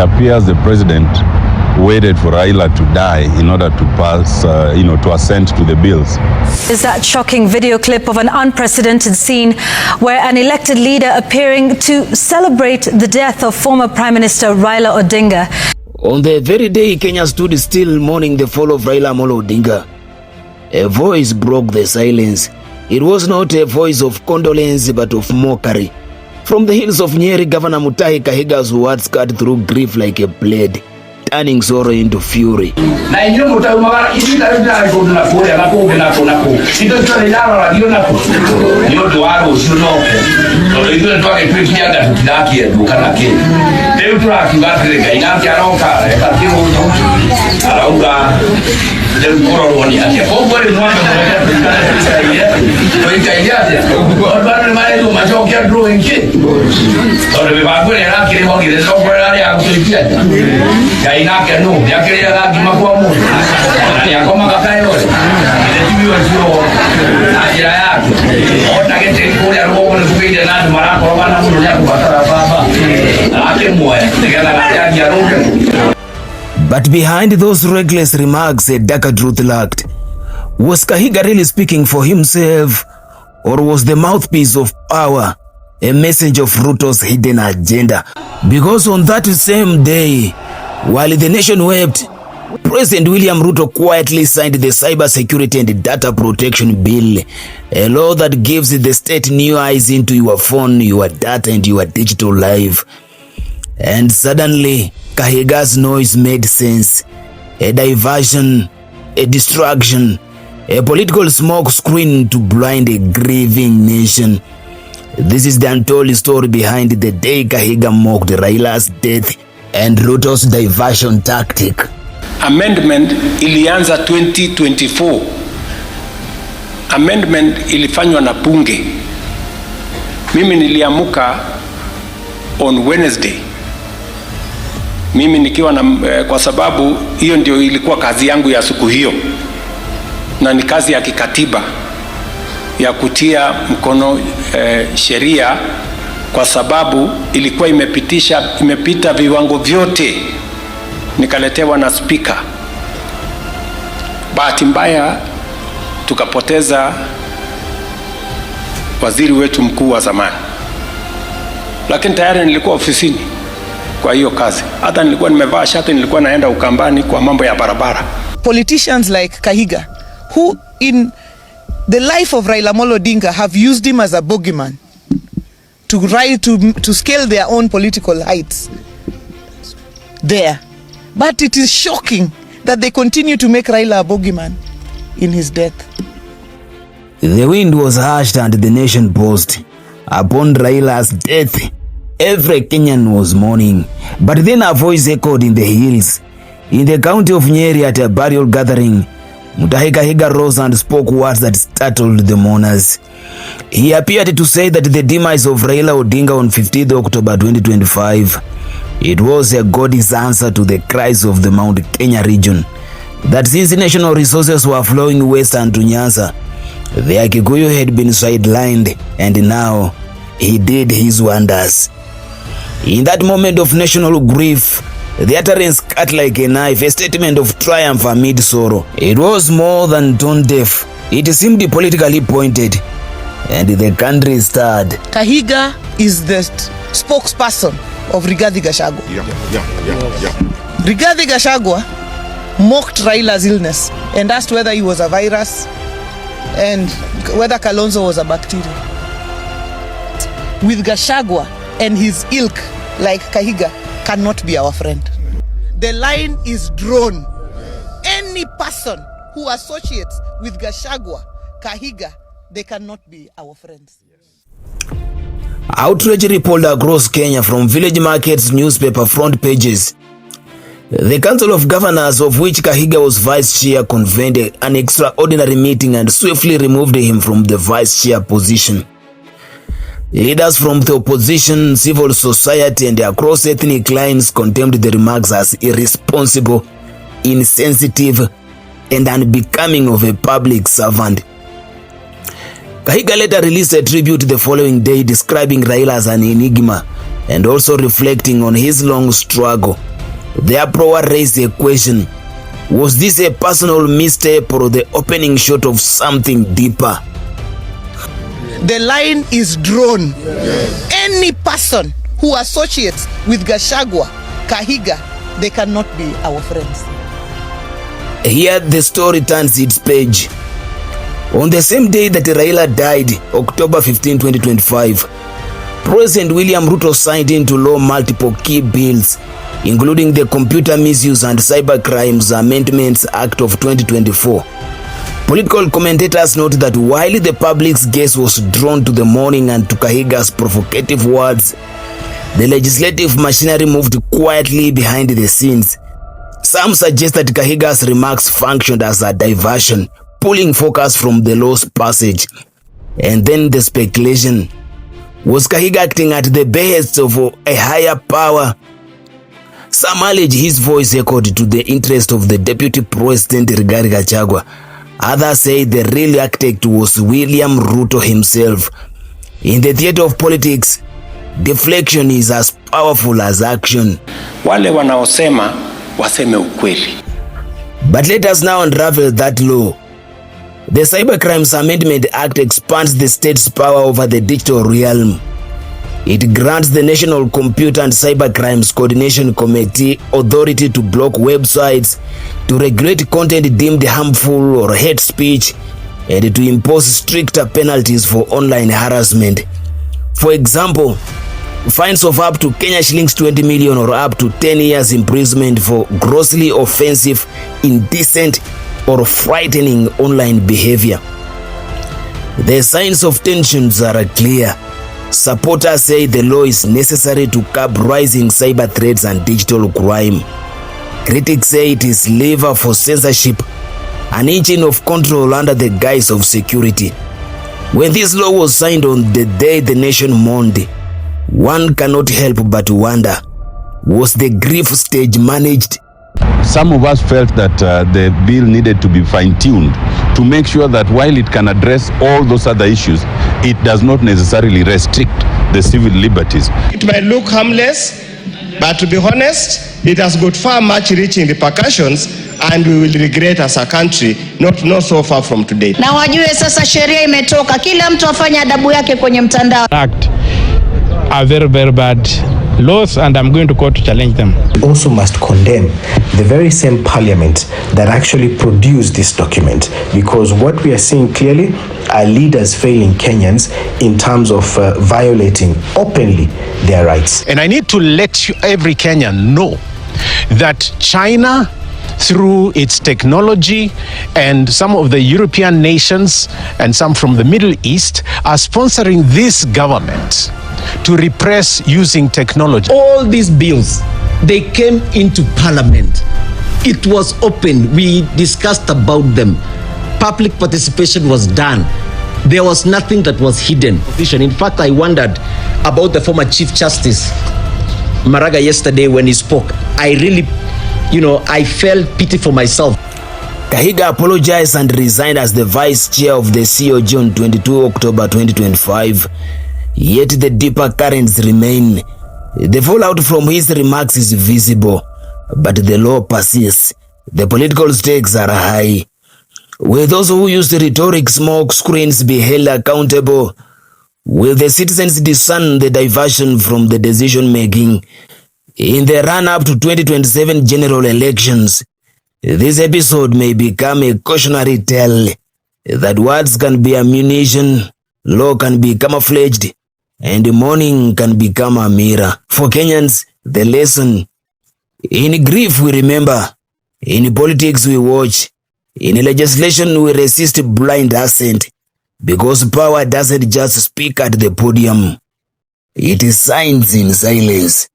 appears the president waited for Raila to die in order to pass, to assent to the bills. Is that shocking video clip of an unprecedented scene where an elected leader appearing to celebrate the death of former Prime Minister Raila Odinga. On the very day Kenya stood still mourning the fall of Raila Amollo Odinga, a voice broke the silence. It was not a voice of condolence but of mockery. From the hills of Nyeri, Governor Mutahi Kahiga's words cut through grief like a blade, turning sorrow into fury. But behind those reckless remarks, a darker truth lurked. Was Kahiga really speaking for himself, or was the mouthpiece of power a message of Ruto's hidden agenda? Because on that same day, while the nation wept, President William Ruto quietly signed the Cybersecurity and Data Protection Bill, a law that gives the state new eyes into your phone, your data, and your digital life. And suddenly, Kahiga's noise made sense. A diversion, a distraction, a political smoke screen to blind a grieving nation. This is the untold story behind the day Kahiga mocked Raila's death and Ruto's diversion tactic. Amendment ilianza 2024. Amendment ilifanywa na bunge. Mimi niliamuka on Wednesday. Mimi nikiwa na kwa sababu hiyo ndio ilikuwa kazi yangu ya siku hiyo. Na ni kazi ya kikatiba ya kutia mkono sheria, kwa sababu ilikuwa imepita viwango vyote. Nikaletewa na speaker. Bahati mbaya tukapoteza waziri wetu mkuu wa zamani, lakini tayari nilikuwa ofisini kwa hiyo kazi. Hata nilikuwa nimevaa shati, nilikuwa naenda Ukambani kwa mambo ya barabara. Politicians like Kahiga, who in the life of Raila Amollo Odinga have used him as a bogeyman to scale their own political heights there. But it is shocking that they continue to make Raila a bogeyman in his death. The wind was hushed and the nation paused. Upon Raila's death, every Kenyan was mourning. But then a voice echoed in the hills. In the county of Nyeri, at a burial gathering, Mutahi Kahiga rose and spoke words that startled the mourners. He appeared to say that the demise of Raila Odinga on 15th October 2025, it was a God's answer to the cries of the Mount Kenya region, that since national resources were flowing west and to Nyanza, the Kikuyu had been sidelined, and now he did his wonders. In that moment of national grief, the utterance cut like a knife, a statement of triumph amid sorrow. It was more than tone deaf. It seemed politically pointed, and the country stirred. Kahiga is the spokesperson of Rigathi Gachagua. Rigathi Gachagua mocked Raila's illness and asked whether he was a virus and whether Kalonzo was a bacteria. With Gachagua and his ilk like Kahiga cannot be our friend. The line is drawn. Any person who associates with Gachagua, Kahiga, they cannot be our friends. Outrage rippled across Kenya from village markets, newspaper front pages. The Council of Governors, of which Kahiga was vice chair, convened an extraordinary meeting and swiftly removed him from the vice chair position. Leaders from the opposition, civil society, and across ethnic lines condemned the remarks as irresponsible, insensitive, and unbecoming of a public servant. Kahiga later released a tribute the following day describing Raila as an enigma and also reflecting on his long struggle The uproar raised a question. Was this a personal misstep or the opening shot of something deeper? The line is drawn. Any person who associates with Gachagua, Kahiga, they cannot be our friends. Here the story turns its page. On the same day that Raila died, October 15, 2025, President William Ruto signed into law multiple key bills, including the Computer Misuse and Cybercrimes Amendments Act of 2024. Political commentators note that while the public's gaze was drawn to the mourning and to Kahiga's provocative words, the legislative machinery moved quietly behind the scenes. Some suggest that Kahiga's remarks functioned as a diversion, pulling focus from the law's passage. And then the speculation. Was Kahiga acting at the behest of a higher power? Some allege his voice echoed to the interest of the Deputy President Rigathi Gachagua. Others say the real architect was William Ruto himself. In the theater of politics, deflection is as powerful as action. Wale wanaosema waseme ukweli. But let us now unravel that law. The Cybercrimes Amendment Act expands the state's power over the digital realm. It grants the National Computer and Cybercrimes Coordination Committee authority to block websites, to regulate content deemed harmful or hate speech, and to impose stricter penalties for online harassment. For example, fines of up to Kenya shillings 20 million or up to 10 years imprisonment for grossly offensive, indecent, or frightening online behavior. The signs of tensions are clear. Supporters say the law is necessary to curb rising cyber threats and digital crime. Critics say it is lever for censorship, an engine of control under the guise of security. When this law was signed on the day the nation mourned, one cannot help but wonder, was the grief stage managed? Some of us felt that the bill needed to be fine-tuned to make sure that while it can address all those other issues, it does not necessarily restrict the civil liberties. It might look harmless, but to be honest, it has got far much reaching repercussions, and we will regret as a country not so far from today. Na wajue sasa sheria imetoka, kila mtu afanya adabu yake kwenye mtandao. Act are very, very bad laws, and I'm going to court to challenge them. We also must condemn the very same parliament that actually produced this document, because what we are seeing clearly are leaders failing Kenyans in terms of violating openly their rights. And I need to let every Kenyan know that China, through its technology, and some of the European nations and some from the Middle East are sponsoring this government to repress using technology. All these bills, they came into parliament. It was open. We discussed about them. Public participation was done. There was nothing that was hidden. In fact, I wondered about the former Chief Justice Maraga yesterday when he spoke. I really, I felt pity for myself. Kahiga apologized and resigned as the vice chair of the COG on 22 October 2025. Yet the deeper currents remain. The fallout from his remarks is visible, but the law persists. The political stakes are high. Will those who use the rhetoric smoke screens be held accountable? Will the citizens discern the diversion from the decision making? In the run-up to 2027 general elections, this episode may become a cautionary tale that words can be ammunition, law can be camouflaged, and mourning can become a mirror. For Kenyans, the lesson: in grief we remember, in politics we watch, in legislation we resist blind assent, because power doesn't just speak at the podium, it signs in silence.